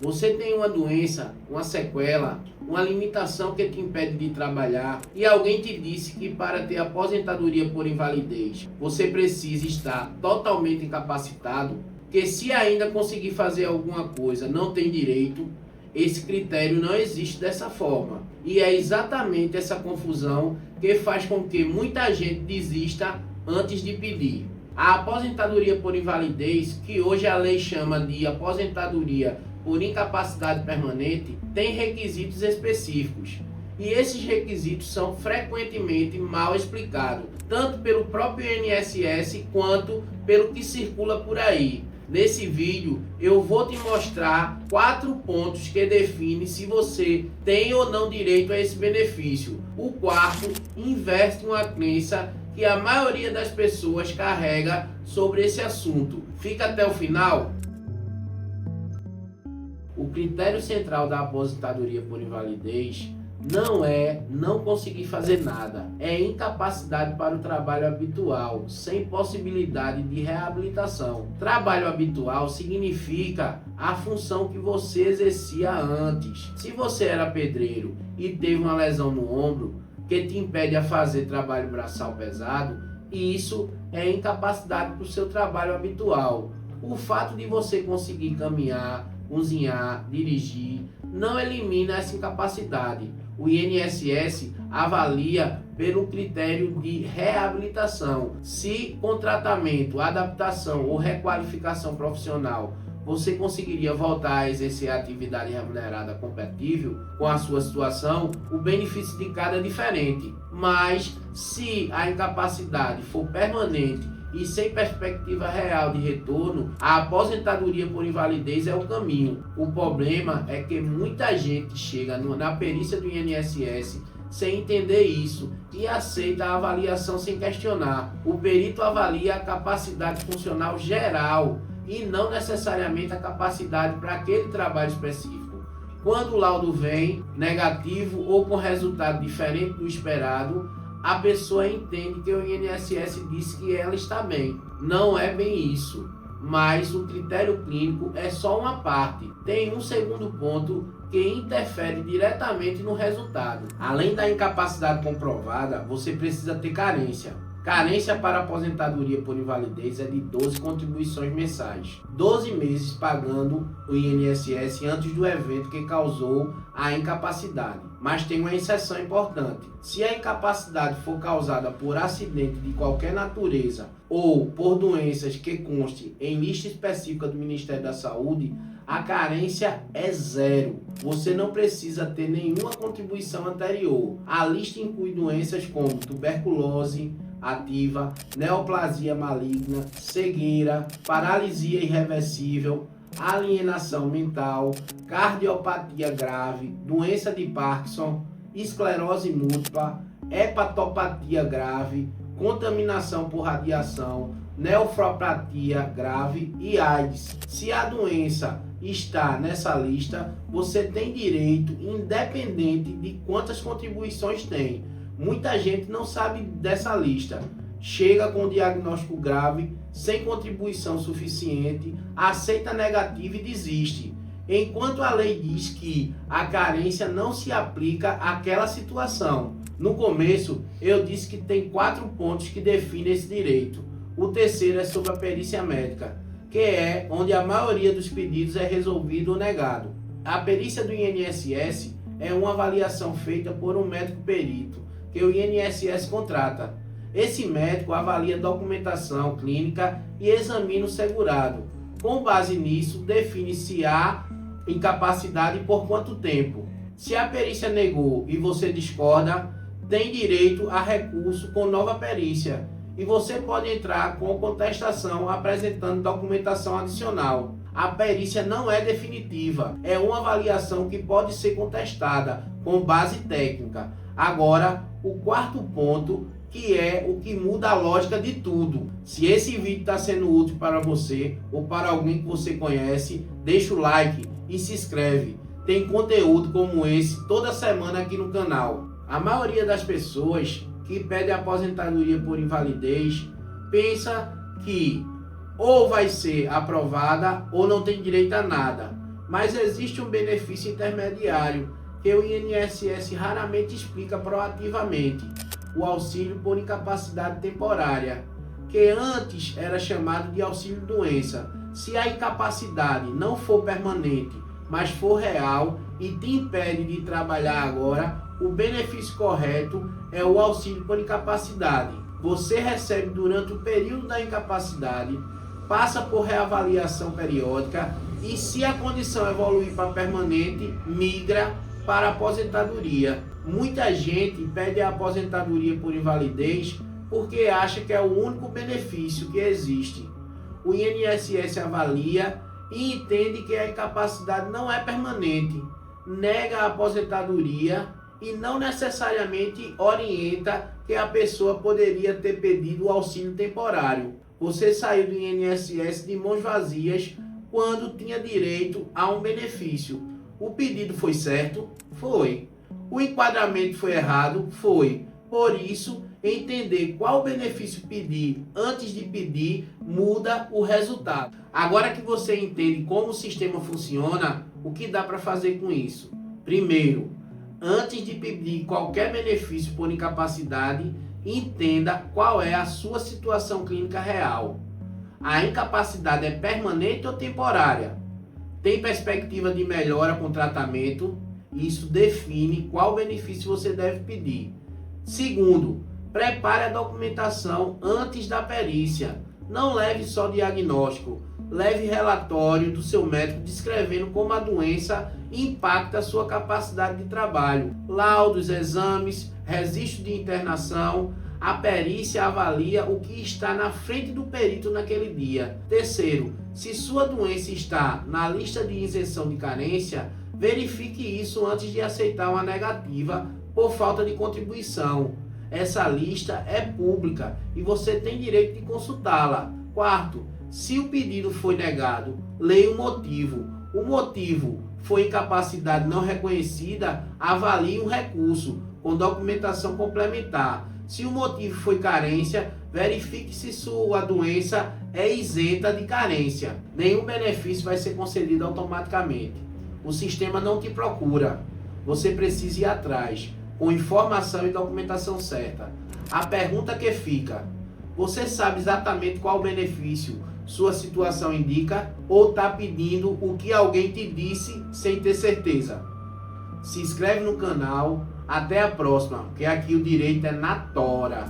Você tem uma doença, uma sequela, uma limitação que te impede de trabalhar e alguém te disse que para ter aposentadoria por invalidez você precisa estar totalmente incapacitado, que se ainda conseguir fazer alguma coisa não tem direito. Esse critério não existe dessa forma e é exatamente essa confusão que faz com que muita gente desista antes de pedir. A aposentadoria por invalidez, que hoje a lei chama de aposentadoria por incapacidade permanente, tem requisitos específicos. E esses requisitos são frequentemente mal explicados, tanto pelo próprio INSS quanto pelo que circula por aí. Nesse vídeo eu vou te mostrar 4 pontos que definem se você tem ou não direito a esse benefício. O quarto inverte uma crença que a maioria das pessoas carrega sobre esse assunto. Fica até o final. O critério central da aposentadoria por invalidez não é não conseguir fazer nada, é incapacidade para o trabalho habitual, sem possibilidade de reabilitação. Trabalho habitual significa a função que você exercia antes. Se você era pedreiro e teve uma lesão no ombro que te impede a fazer trabalho braçal pesado, isso é incapacidade para o seu trabalho habitual. O fato de você conseguir caminhar, cozinhar, dirigir, não elimina essa incapacidade. O INSS avalia pelo critério de reabilitação. Se com tratamento, adaptação ou requalificação profissional você conseguiria voltar a exercer a atividade remunerada compatível com a sua situação, o benefício de cada é diferente. Mas se a incapacidade for permanente e sem perspectiva real de retorno, a aposentadoria por invalidez é o caminho. O problema é que muita gente chega na perícia do INSS sem entender isso e aceita a avaliação sem questionar. O perito avalia a capacidade funcional geral e não necessariamente a capacidade para aquele trabalho específico. Quando o laudo vem negativo ou com resultado diferente do esperado, a pessoa entende que o INSS disse que ela está bem. Não é bem isso, mas o critério clínico é só uma parte. Tem um segundo ponto que interfere diretamente no resultado. Além da incapacidade comprovada, você precisa ter carência. Carência para aposentadoria por invalidez é de 12 contribuições mensais. 12 meses pagando o INSS antes do evento que causou a incapacidade. Mas tem uma exceção importante. Se a incapacidade for causada por acidente de qualquer natureza ou por doenças que conste em lista específica do Ministério da Saúde, a carência é 0. Você não precisa ter nenhuma contribuição anterior. A lista inclui doenças como tuberculose ativa, neoplasia maligna, cegueira, paralisia irreversível, alienação mental, cardiopatia grave, doença de Parkinson, esclerose múltipla, hepatopatia grave, contaminação por radiação, nefropatia grave e AIDS. Se a doença está nessa lista, você tem direito, independente de quantas contribuições tem. Muita gente não sabe dessa lista. Chega com diagnóstico grave, sem contribuição suficiente, aceita negativo e desiste. Enquanto a lei diz que a carência não se aplica àquela situação. No começo, eu disse que tem 4 pontos que definem esse direito. O terceiro é sobre a perícia médica, que é onde a maioria dos pedidos é resolvido ou negado. A perícia do INSS é uma avaliação feita por um médico perito, que o INSS contrata. Esse médico avalia documentação clínica e examina o segurado. Com base nisso, define se há incapacidade e por quanto tempo. Se a perícia negou e você discorda, tem direito a recurso com nova perícia e você pode entrar com contestação apresentando documentação adicional. A perícia não é definitiva, é uma avaliação que pode ser contestada com base técnica. Agora, o quarto ponto, que é o que muda a lógica de tudo. Se esse vídeo está sendo útil para você ou para alguém que você conhece, deixa o like e se inscreve. Tem conteúdo como esse toda semana aqui no canal. A maioria das pessoas que pedem aposentadoria por invalidez pensa que ou vai ser aprovada ou não tem direito a nada. Mas existe um benefício intermediário que o INSS raramente explica proativamente: o auxílio por incapacidade temporária, que antes era chamado de auxílio doença. Se a incapacidade não for permanente, mas for real e te impede de trabalhar agora, o benefício correto é o auxílio por incapacidade. Você recebe durante o período da incapacidade, passa por reavaliação periódica e, se a condição evoluir para permanente, migra para a aposentadoria. Muita gente pede a aposentadoria por invalidez porque acha que é o único benefício que existe. O INSS avalia e entende que a incapacidade não é permanente, nega a aposentadoria e não necessariamente orienta que a pessoa poderia ter pedido o auxílio temporário. Você saiu do INSS de mãos vazias quando tinha direito a um benefício. O pedido foi certo? Foi. O enquadramento foi errado? Foi. Por isso, entender qual benefício pedir antes de pedir muda o resultado. Agora que você entende como o sistema funciona, o que dá para fazer com isso? Primeiro, antes de pedir qualquer benefício por incapacidade, entenda qual é a sua situação clínica real. A incapacidade é permanente ou temporária? Tem perspectiva de melhora com tratamento? Isso define qual benefício você deve pedir. Segundo, prepare a documentação antes da perícia. Não leve só diagnóstico, leve relatório do seu médico descrevendo como a doença impacta a sua capacidade de trabalho. Laudos, exames, registro de internação. A perícia avalia o que está na frente do perito naquele dia. Terceiro, se sua doença está na lista de isenção de carência, verifique isso antes de aceitar uma negativa por falta de contribuição. Essa lista é pública e você tem direito de consultá-la. Quarto, se o pedido foi negado, leia o motivo. O motivo foi incapacidade não reconhecida, avalie um recurso com documentação complementar. Se o motivo foi carência, verifique se sua doença é isenta de carência. Nenhum benefício vai ser concedido automaticamente. O sistema não te procura. Você precisa ir atrás, com informação e documentação certa. A pergunta que fica: você sabe exatamente qual benefício sua situação indica ou está pedindo o que alguém te disse sem ter certeza? Se inscreve no canal. Até a próxima, porque aqui o direito é na tora.